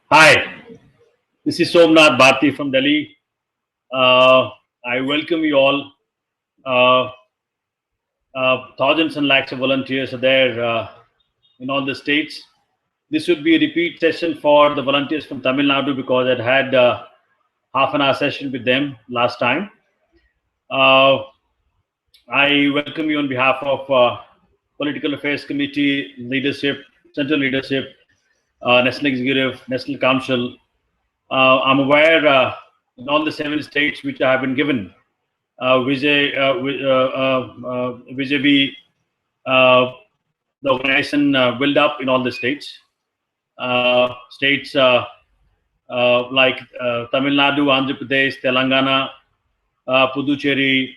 Hi, this is Somnath Bharti from Delhi. I welcome you all. Uh, Thousands and lakhs of volunteers are there in all the states. This would be a repeat session for the volunteers from Tamil Nadu because I'd had half an hour session with them last time. Uh, I welcome you on behalf of Political Affairs Committee leadership, Central leadership, National Executive, National Council. I'm aware in all the seven states which I have been given vis-a-vis the organization build up in all the states. States like Tamil Nadu, Andhra Pradesh, Telangana, Puducherry,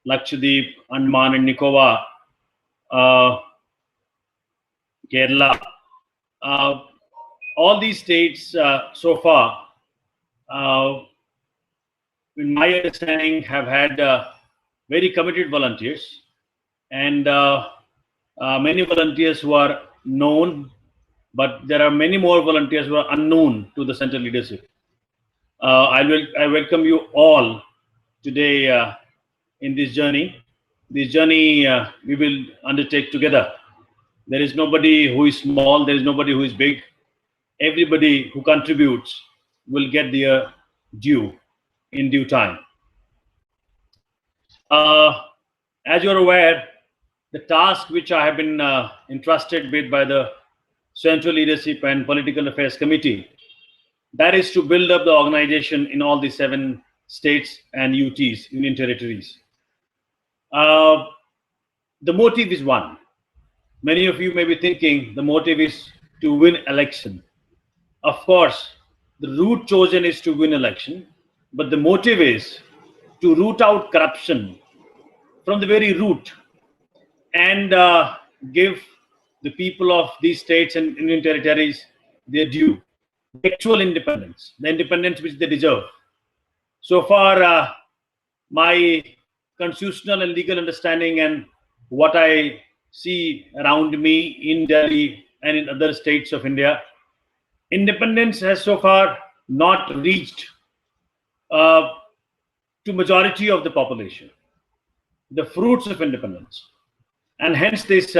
Lakshadweep, Andaman and Nicobar, uh, Kerala. Uh, all these states so far, uh, in my understanding, have had very committed volunteers and many volunteers who are known, but there are many more volunteers who are unknown to the central leadership. I welcome you all today in this journey. This journey we will undertake together. There is nobody who is small, there is nobody who is big. Everybody who contributes will get their due in due time. Uh, as you're aware, the task which I have been entrusted with by the Central Leadership and Political Affairs Committee, that is to build up the organization in all the seven states and UTs, Union Territories. Uh, the motive is one. Many of you may be thinking the motive is to win election. Of course, the route chosen is to win election, but the motive is to root out corruption from the very root and give the people of these states and union territories their due, the actual independence, the independence which they deserve. So far, my constitutional and legal understanding and what I see around me in Delhi and in other states of India, independence has so far not reached uh, to majority of the population, the fruits of independence. And hence this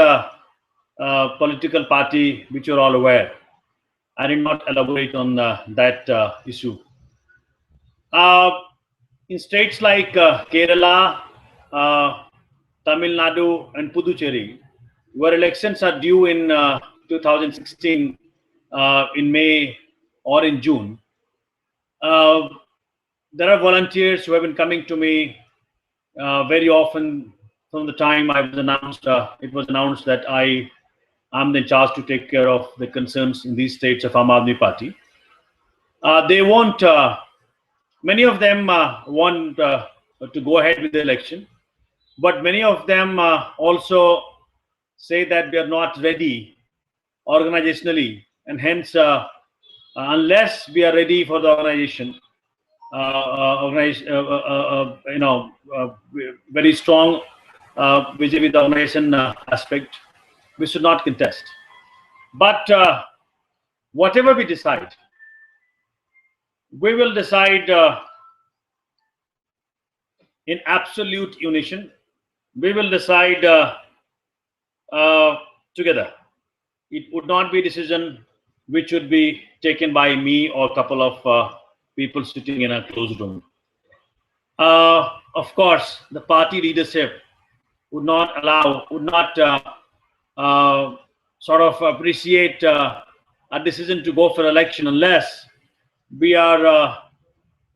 political party, which you're all aware. I did not elaborate on that issue. Uh, in states like Kerala, uh, Tamil Nadu, and Puducherry, where elections are due in 2016 in May or in June, uh, there are volunteers who have been coming to me very often from the time I was announced. It was announced that I am in charge to take care of the concerns in these states of Aam Aadmi Party. They want, many of them want to go ahead with the election, but many of them also say that we are not ready organizationally, and hence, unless we are ready for the organization, very strong vis-a-vis the organization aspect, we should not contest. But whatever we decide, we will decide in absolute unison. We will decide together. It would not be a decision which would be taken by me or a couple of people sitting in a closed room. Of course, the party leadership would not sort of appreciate a decision to go for election unless we are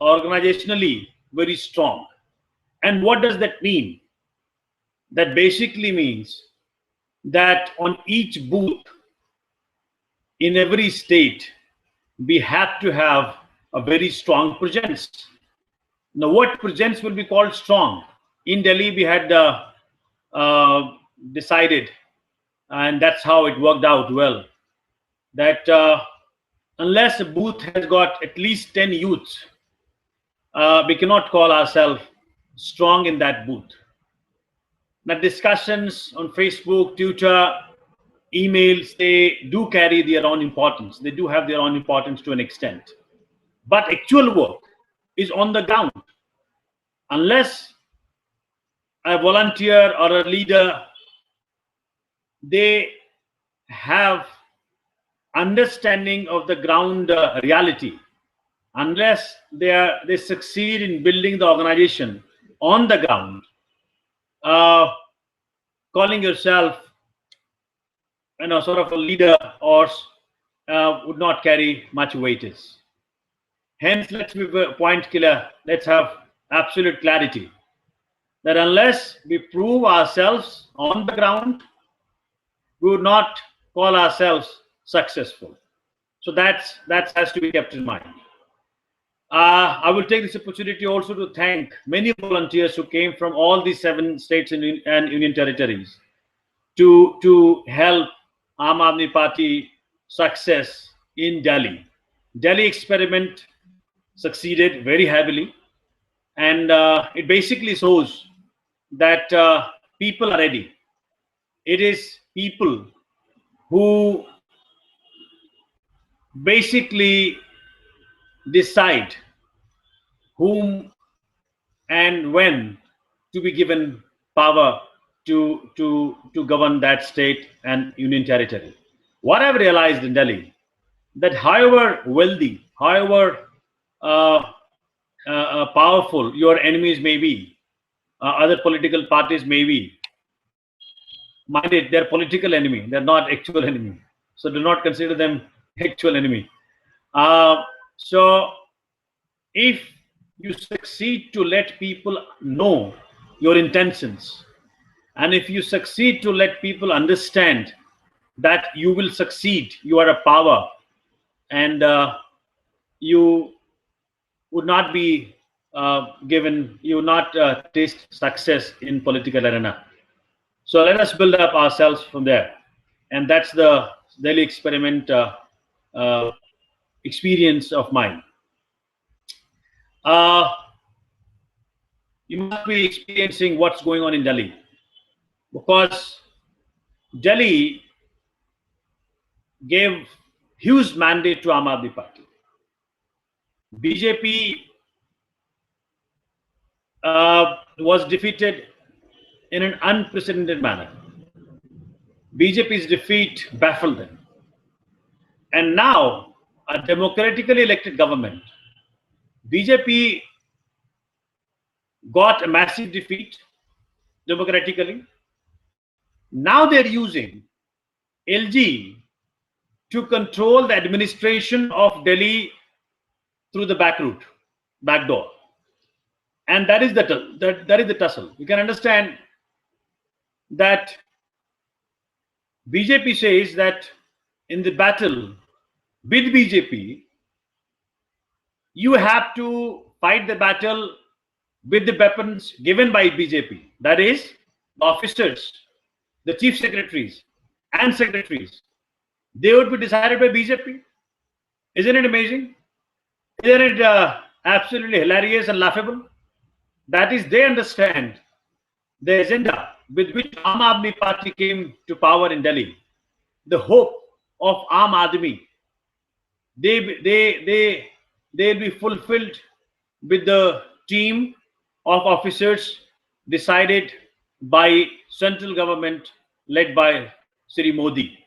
organizationally very strong. And what does that mean? That basically means that on each booth in every state, we have to have a very strong presence. Now, what presence will be called strong? In Delhi, we had decided, and that's how it worked out well, that unless a booth has got at least 10 youths, we cannot call ourselves strong in that booth. Now, discussions on Facebook, Twitter, emails, they do carry their own importance. They do have their own importance to an extent. But actual work is on the ground. Unless a volunteer or a leader, they have understanding of the ground reality, unless they succeed in building the organization on the ground, uh, calling yourself sort of a leader or would not carry much weightage. Hence, let's be point clear. Let's have absolute clarity that unless we prove ourselves on the ground, we would not call ourselves successful. So that has to be kept in mind. I will take this opportunity also to thank many volunteers who came from all these 7 states and union territories to help Aam Aadmi Party success in Delhi. Delhi experiment succeeded very heavily, and it basically shows that people are ready. It is people who basically decide whom and when to be given power to govern that state and union territory. What I've realized in Delhi, that however wealthy, however powerful your enemies may be, other political parties may be, mind it, they're political enemy, they're not actual enemy. So do not consider them actual enemy. So if you succeed to let people know your intentions, and if you succeed to let people understand that you will succeed, you are a power, and you would not be you would not taste success in political arena. So let us build up ourselves from there, and that's the Delhi experiment uh, experience of mine. You must be experiencing what's going on in Delhi, because Delhi gave huge mandate to Aam Aadmi Party. BJP was defeated in an unprecedented manner. BJP's defeat baffled them. And now, a democratically elected government, BJP got a massive defeat democratically. Now they're using LG to control the administration of Delhi through the back route, back door. And that is the tussle. You can understand that BJP says that in the battle with BJP, you have to fight the battle with the weapons given by BJP. That is, the officers, the chief secretaries, and secretaries. They would be decided by BJP. Isn't it amazing? Isn't it absolutely hilarious and laughable? That is, they understand the agenda with which Aam Aadmi Party came to power in Delhi. The hope of Aam Aadmi, they'll be fulfilled with the team of officers decided by central government led by Sri Modi.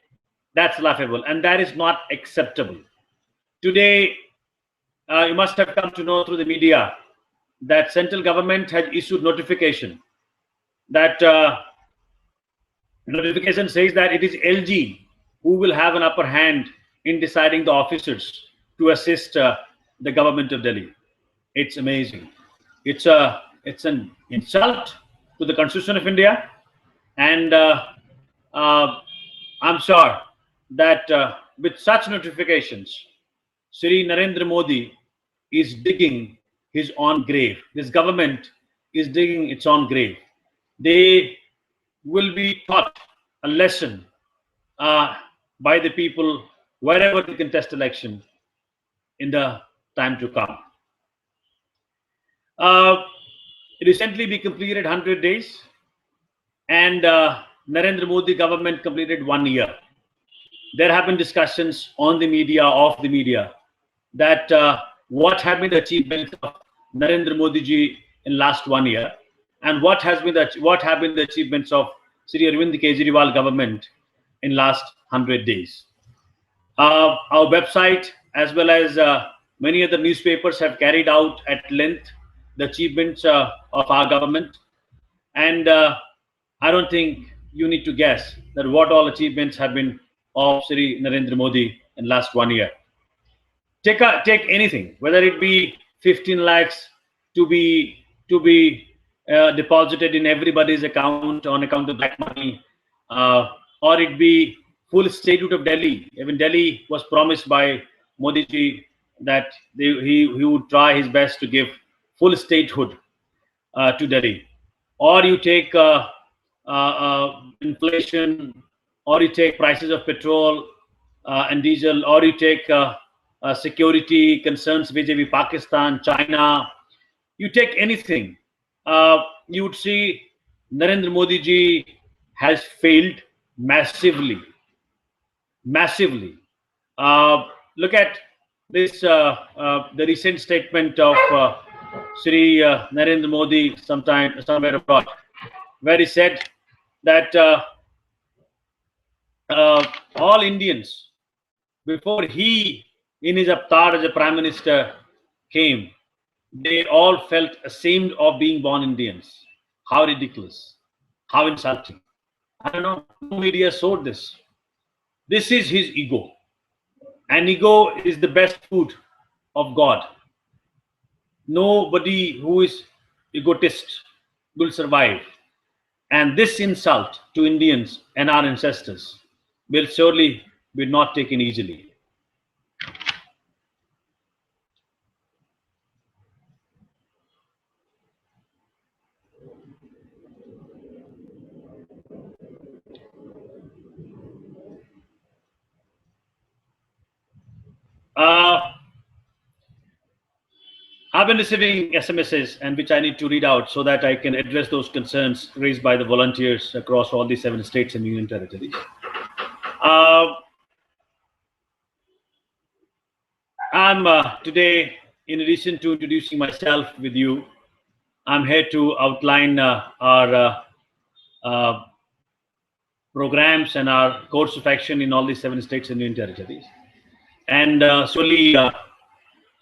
That's laughable, and that is not acceptable. Today, you must have come to know through the media that central government has issued notification. That notification says that it is LG who will have an upper hand in deciding the officers to assist the government of Delhi. It's amazing. It's an insult to the Constitution of India, and I'm sure that with such notifications, Sri Narendra Modi is digging his own grave. This government is digging its own grave. They will be taught a lesson by the people wherever they contest election in the time to come. Recently, we completed 100 days, and Narendra Modi government completed 1 year. There have been discussions on the media, off the media, that what have been the achievements of Narendra Modi ji in last 1 year, and what have been the achievements of Sri Arvind Kejriwal government in last 100 days. Our website, as well as many other newspapers, have carried out at length the achievements of our government, and I don't think you need to guess that what all achievements have been of Sri Narendra Modi in last 1 year. Take anything, whether it be 15 lakhs to be deposited in everybody's account on account of black money, or it be full statehood of Delhi. Even Delhi was promised by Modi ji that he would try his best to give full statehood to Delhi. Or you take inflation, or you take prices of petrol and diesel, or you take security concerns vis-a-vis Pakistan, China. You take anything, you would see Narendra Modi ji has failed massively, massively. Look at this, the recent statement of Sri Narendra Modi somewhere abroad, where he said that all Indians, before he in his avatar as a prime minister came, they all felt ashamed of being born Indians. How ridiculous, how insulting. I don't know who media showed this. This is his ego, and ego is the best food of God. Nobody who is egotist will survive. And this insult to Indians and our ancestors will surely be not taken easily. I've been receiving SMSs, and which I need to read out so that I can address those concerns raised by the volunteers across all the 7 states and union territories. I'm today, in addition to introducing myself with you, I'm here to outline our programs and our course of action in all these 7 states and union territories. And solely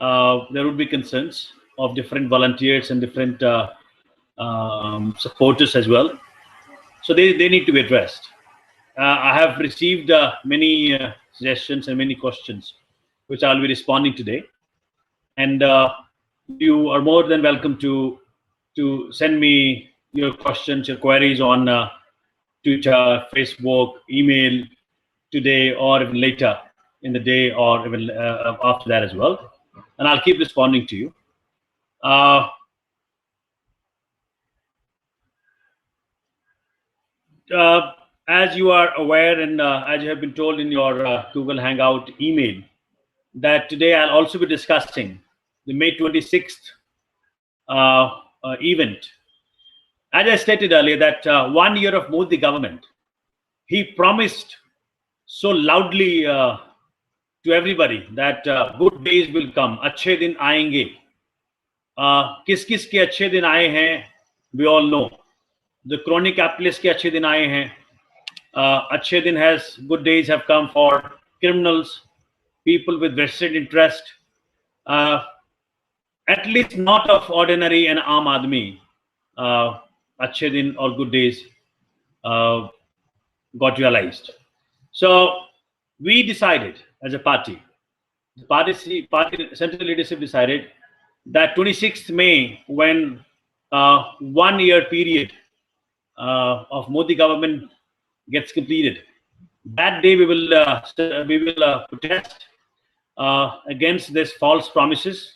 there would be concerns of different volunteers and different supporters as well. So they need to be addressed. I have received many suggestions and many questions, which I'll be responding today. And you are more than welcome to send me your questions, your queries on Twitter, Facebook, email today, or even later in the day, or even after that as well. And I'll keep responding to you. As you are aware, and as you have been told in your Google Hangout email, that today I'll also be discussing the May 26th event. As I stated earlier, that 1 year of Modi government, he promised so loudly to everybody that good days will come, अच्छे दिन आएंगे. किस किस के अच्छे दिन आए हैं, we all know. The chronic capitalist के अच्छे दिन आए हैं. अच्छे दिन has, good days have come for criminals, people with vested interest, at least not of ordinary and aam aadmi. अच्छे दिन or good days got realized. So we decided as a party, the party central leadership decided that 26th May, when 1 year period of Modi government gets completed, that day we will protest against this false promises,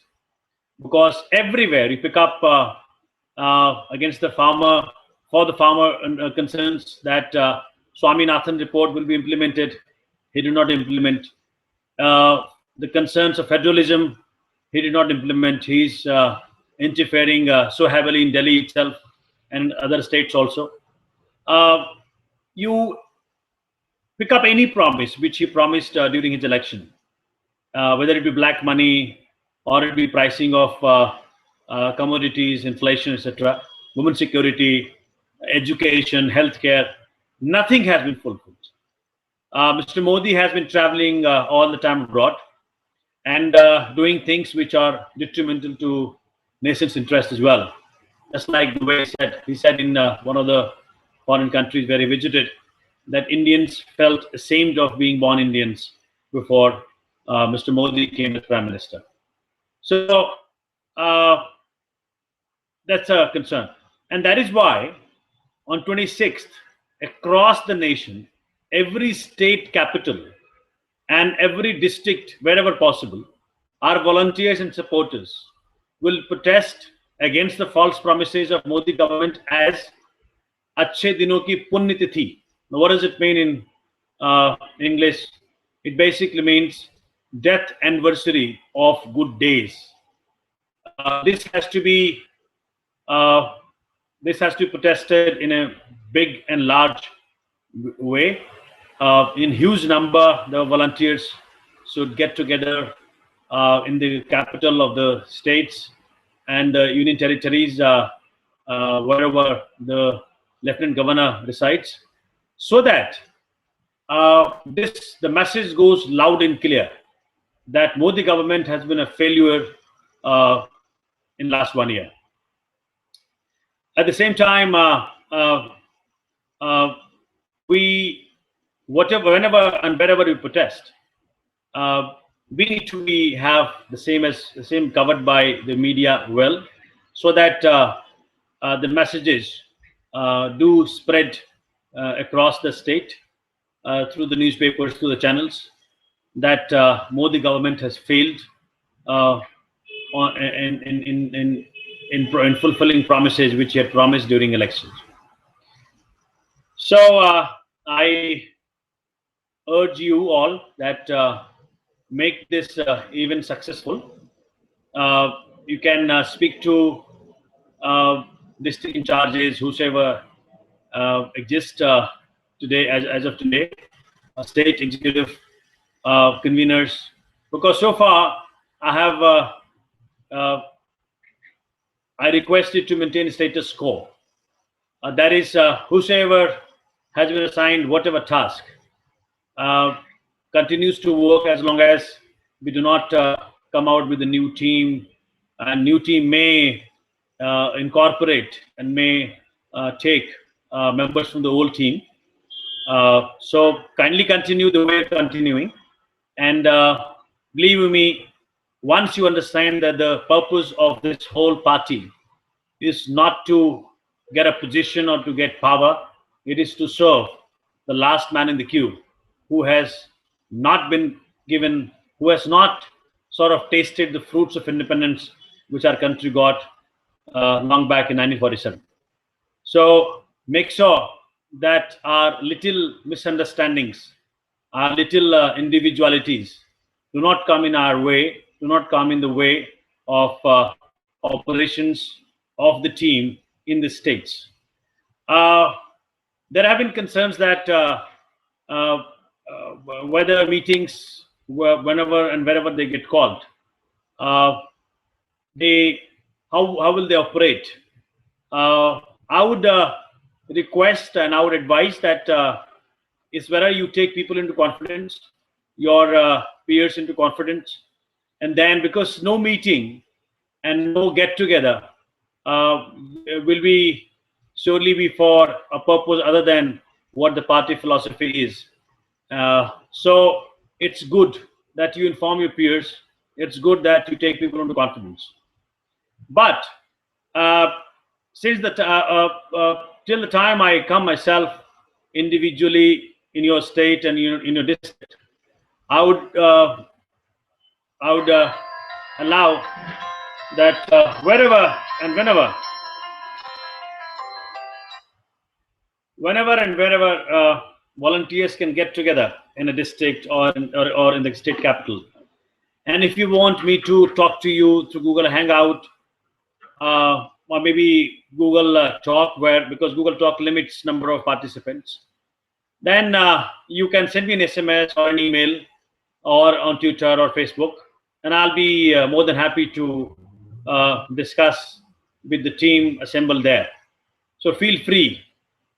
because everywhere you pick up against the farmer, for the farmer concerns, that Swaminathan report will be implemented. He did not implement. The concerns of federalism, he did not implement. He's interfering so heavily in Delhi itself and other states also. You pick up any promise which he promised during his election, whether it be black money or it be pricing of commodities, inflation, etc., women security, education, healthcare. Nothing has been fulfilled. Mr. Modi has been traveling all the time abroad and doing things which are detrimental to nation's interest as well. Just like the way he said in one of the foreign countries where he visited, that Indians felt ashamed of being born Indians before Mr. Modi came as Prime Minister. So uh, that's a concern. And that is why on 26th, across the nation, every state capital and every district, wherever possible, our volunteers and supporters will protest against the false promises of Modi government as Achhe Dino ki Punya Tithi. Now, what does it mean in English? It basically means death anniversary of good days. This has to be protested in a big and large way. In huge number, the volunteers should get together in the capital of the states and the union territories, wherever the lieutenant governor resides, so that the message goes loud and clear that Modi government has been a failure in last 1 year. At the same time, whenever and wherever we protest, we need to have the same covered by the media well, so that the messages do spread across the state through the newspapers, through the channels, that Modi government has failed in fulfilling promises which he had promised during elections. So I urge you all that make this event successful. You can speak to district in charges, whosoever exists today, as of today, state executive conveners, because so far I have I requested to maintain status quo. That is, whosoever has been assigned whatever task continues to work as long as we do not come out with a new team, and new team may incorporate and may take members from the old team. So kindly continue the way you're continuing, and believe me, once you understand that the purpose of this whole party is not to get a position or to get power, it is to serve the last man in the queue, who has not been given, who has not sort of tasted the fruits of independence which our country got long back in 1947. So make sure that our little misunderstandings, our little individualities do not come in our way, do not come in the way of operations of the team in the states. There have been concerns that whether meetings, whenever and wherever they get called, how will they operate? I would request and I would advise that is whether you take people into confidence, your peers into confidence, and then, because no meeting and no get together will be surely be for a purpose other than what the party philosophy is. So it's good that you inform your peers. It's good that you take people into confidence. But since till the time I come myself individually in your state and in your district, I would allow that wherever and whenever and wherever volunteers can get together in a district or in the state capital, and if you want me to talk to you through Google Hangout, or maybe Google Talk, because Google Talk limits number of participants, then you can send me an SMS or an email or on Twitter or Facebook, and I'll be more than happy to discuss with the team assembled there. So feel free.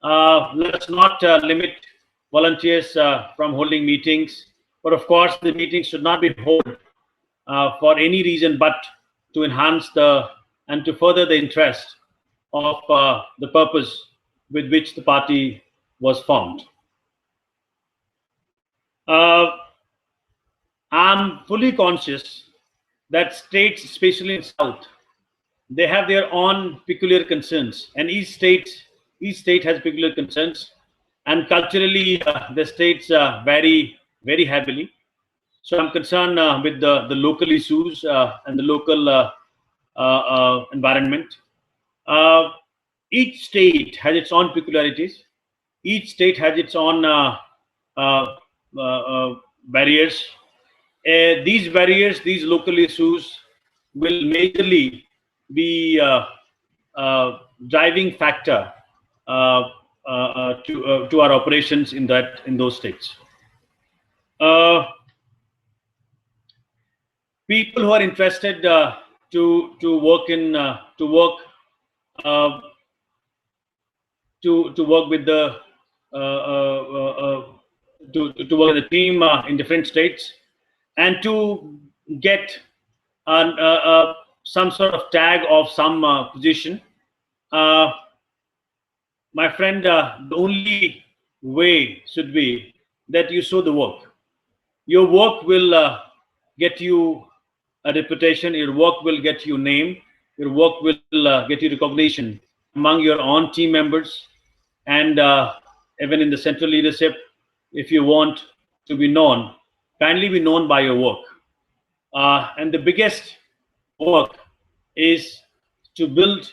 Let's not limit volunteers from holding meetings, but of course the meetings should not be held for any reason but to enhance the and to further the interest of the purpose with which the party was formed. Uh, I'm fully conscious that states, especially in South, they have their own peculiar concerns, and each state has peculiar concerns, and culturally the states vary very heavily. So I'm concerned with the local issues and the local environment. Uh, each state has its own peculiarities. Each state has its own uh, barriers. These barriers, these local issues, will majorly be driving factor to our operations in those states. Uh, People who are interested to work in to work uh, to work with the uh, uh, uh, uh, to work with the team in different states and to get some sort of tag of some position. Uh, my friend, the only way should be that you show the work. Your work will get you a reputation. Your work will get you name. Your work will get you recognition among your own team members, and even in the central leadership. If you want to be known, kindly be known by your work. And the biggest work is to build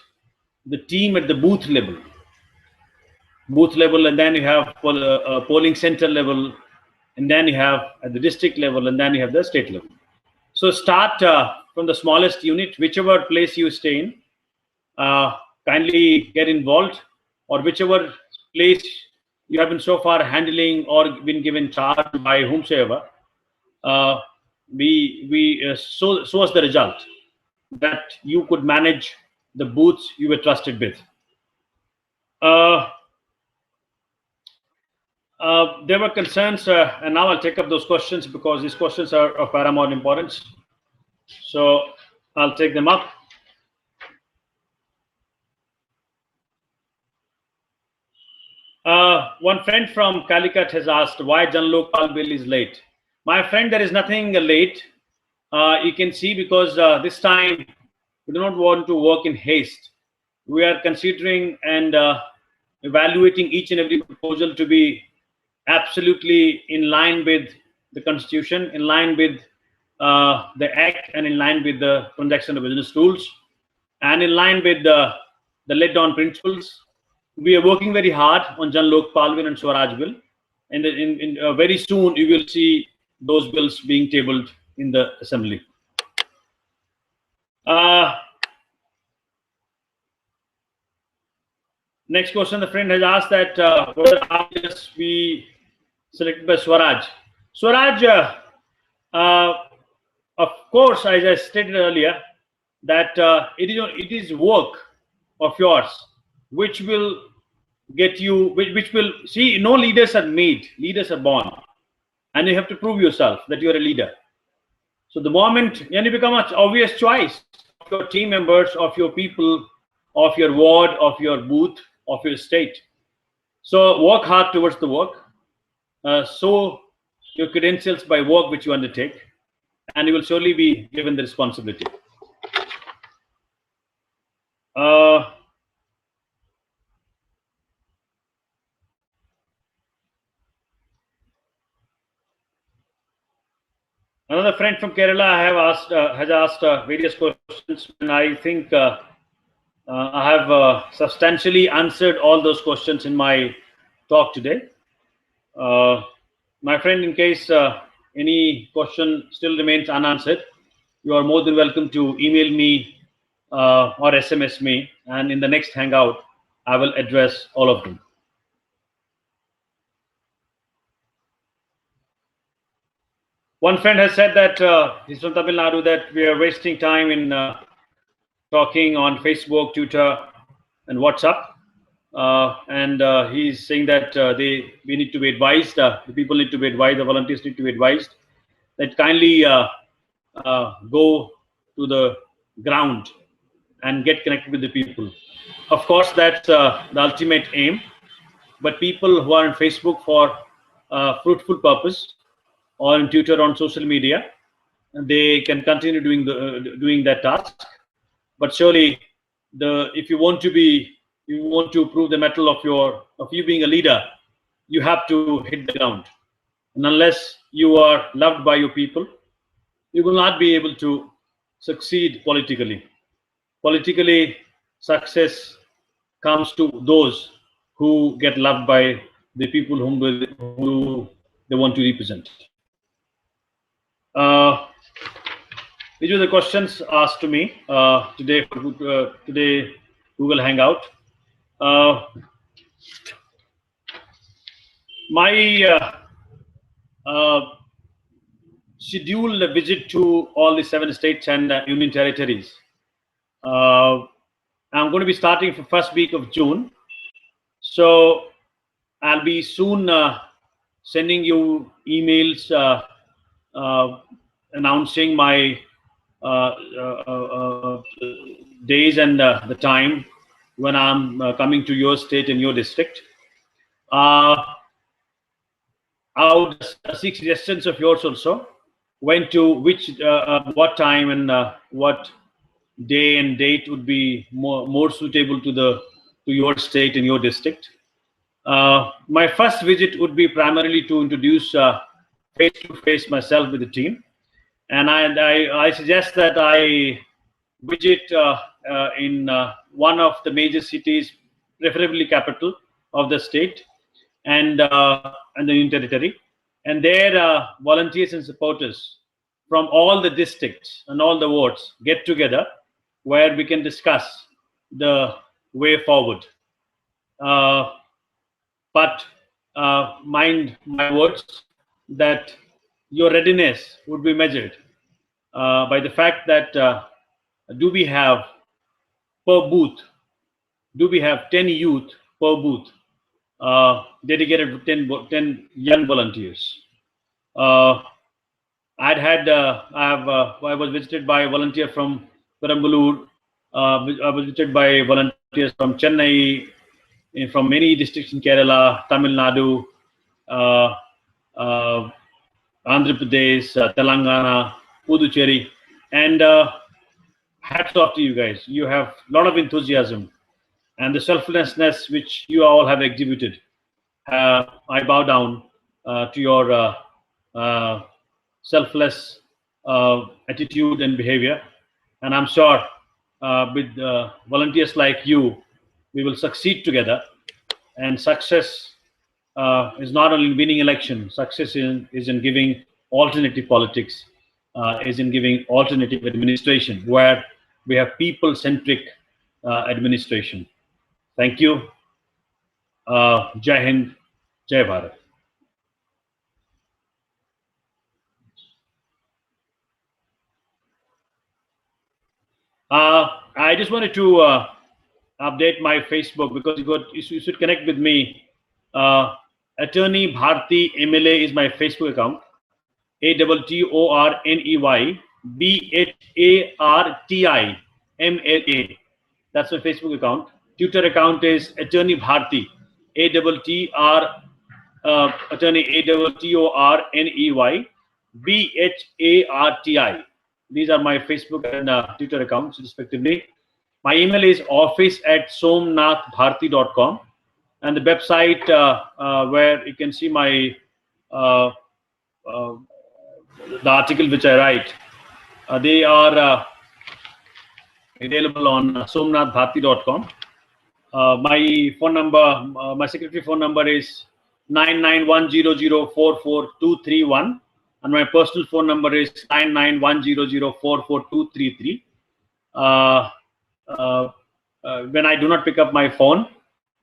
the team at the booth level, and then you have polling center level, and then you have at the district level, and then you have the state level. So start from the smallest unit, whichever place you stay in. Kindly get involved, or whichever place you have been so far handling or been given charge by whomsoever. Uh, we show us the result that you could manage the booths you were trusted with. Uh, there were concerns, and now I'll take up those questions because these questions are of paramount importance. So I'll take them up. One friend from Calicut has asked why Jan Lokpal bill is late. My friend, there is nothing late. You can see because this time we do not want to work in haste. We are considering and evaluating each and every proposal to be absolutely in line with the constitution, in line with the act, and in line with the transaction of business rules, and in line with the laid down principles. We are working very hard on Jan Lokpal Bill and Swaraj Bill, and very soon you will see those bills being tabled in the assembly. Next question, the friend has asked that whether RPS be selected by Swaraj. Swaraj, of course, as I stated earlier, that it is work of yours which will get you, which will see. No leaders are made, leaders are born, and you have to prove yourself that you are a leader. So the moment you become an obvious choice of your team members, of your people, of your ward, of your booth, of your state. So work hard towards the work. Show your credentials by work which you undertake, and you will surely be given the responsibility. Another friend from Kerala has asked various questions, and I think I have substantially answered all those questions in my talk today. My friend, in case any question still remains unanswered, you are more than welcome to email me or SMS me, and in the next Hangout, I will address all of them. One friend has said that he's from Tamil Nadu, that we are wasting time in talking on Facebook, Twitter, and WhatsApp. And he's saying that we need to be advised, the people need to be advised, the volunteers need to be advised that kindly go to the ground and get connected with the people. Of course, that's the ultimate aim. But people who are on Facebook for fruitful purpose, or in Twitter, on social media, they can continue doing that task. But surely, if you want to prove the mettle of you being a leader, you have to hit the ground. And unless you are loved by your people, you will not be able to succeed politically. Politically, success comes to those who get loved by the people who they want to represent. Uh, these were the questions asked to me today Google Hangout. Uh, my uh, scheduled visit to all the 7 states and union territories. I'm going to be starting for first week of June, so I'll be soon sending you emails announcing my uh, uh, uh, days and the time when I'm coming to your state and your district. I would seek suggestions of yours also. When to which, what time and what day and date would be more suitable to your state and your district. My first visit would be primarily to introduce face to face myself with the team, and I suggest that I visit in one of the major cities, preferably capital of the state, and the union territory, and there volunteers and supporters from all the districts and all the wards get together, where we can discuss the way forward. Uh, but mind my words that your readiness would be measured by the fact that do we have per booth, do we have 10 youth per booth dedicated to 10 young volunteers. Uh, I was visited by a volunteer from Perambalur. I was visited by volunteers from Chennai, from many districts in Kerala, Tamil Nadu, uh, uh, Andhra Pradesh, Telangana, Puducherry, and hats off to you guys. You have a lot of enthusiasm and the selflessness which you all have exhibited. I bow down to your selfless attitude and behavior, and I'm sure with volunteers like you, we will succeed together. And success is not only winning election. Success is in giving alternative politics, is in giving alternative administration, where we have people-centric administration. Thank you. Jai Hind, Jai Bharat. I just wanted to update my Facebook, because you should connect with me. Attorney Bharti MLA is my Facebook account. ATTORNEY BHARTI That's my Facebook account. Twitter account is Attorney Bharti. Attorney ATTORNEY BHARTI. These are my Facebook and Twitter accounts, respectively. My email is office@somnathbharti.com, and the website where you can see my uh, the article which I write. They are available on somnathbharti.com. My phone number, my secretary phone number is 9910044231, and my personal phone number is 9910044233. When I do not pick up my phone,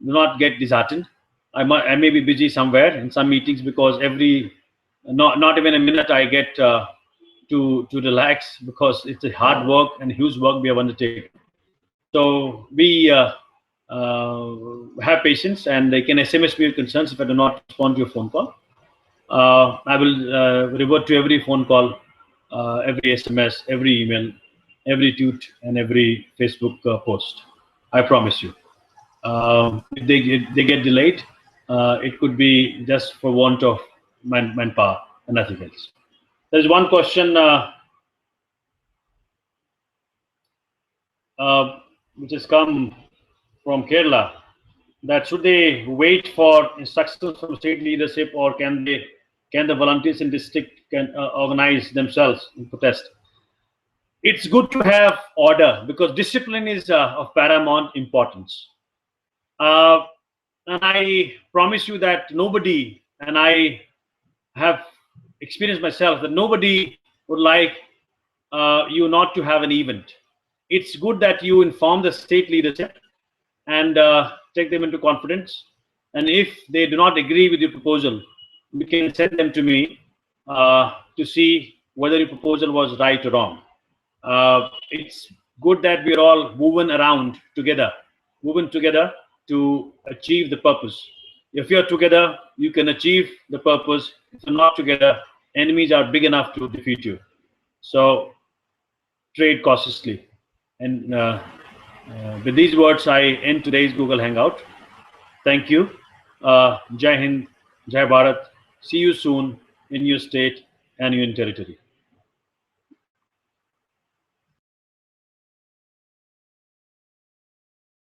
do not get disheartened. I may be busy somewhere in some meetings, because every not even a minute I get to relax, because it's a hard work and huge work we have undertaken. So we have patience, and they can SMS me your concerns if I do not respond to your phone call. I will revert to every phone call, every SMS, every email, every tweet, and every Facebook post. I promise you. If they get delayed, it could be just for want of manpower and nothing else. There's one question which has come from Kerala, that should they wait for instructions from state leadership, or can the volunteers in district can organize themselves in protest? It's good to have order, because discipline is of paramount importance. Uh, and I promise you that nobody, and I have experienced myself, that nobody would like you not to have an event. It's good that you inform the state leadership and take them into confidence. And if they do not agree with your proposal, you can send them to me to see whether your proposal was right or wrong. It's good that we're all moving together to achieve the purpose. If you're together, you can achieve the purpose. If you're not together, enemies are big enough to defeat you. So trade cautiously. And with these words, I end today's Google Hangout. Thank you. Jai Hind, Jai Bharat. See you soon in your state and your territory.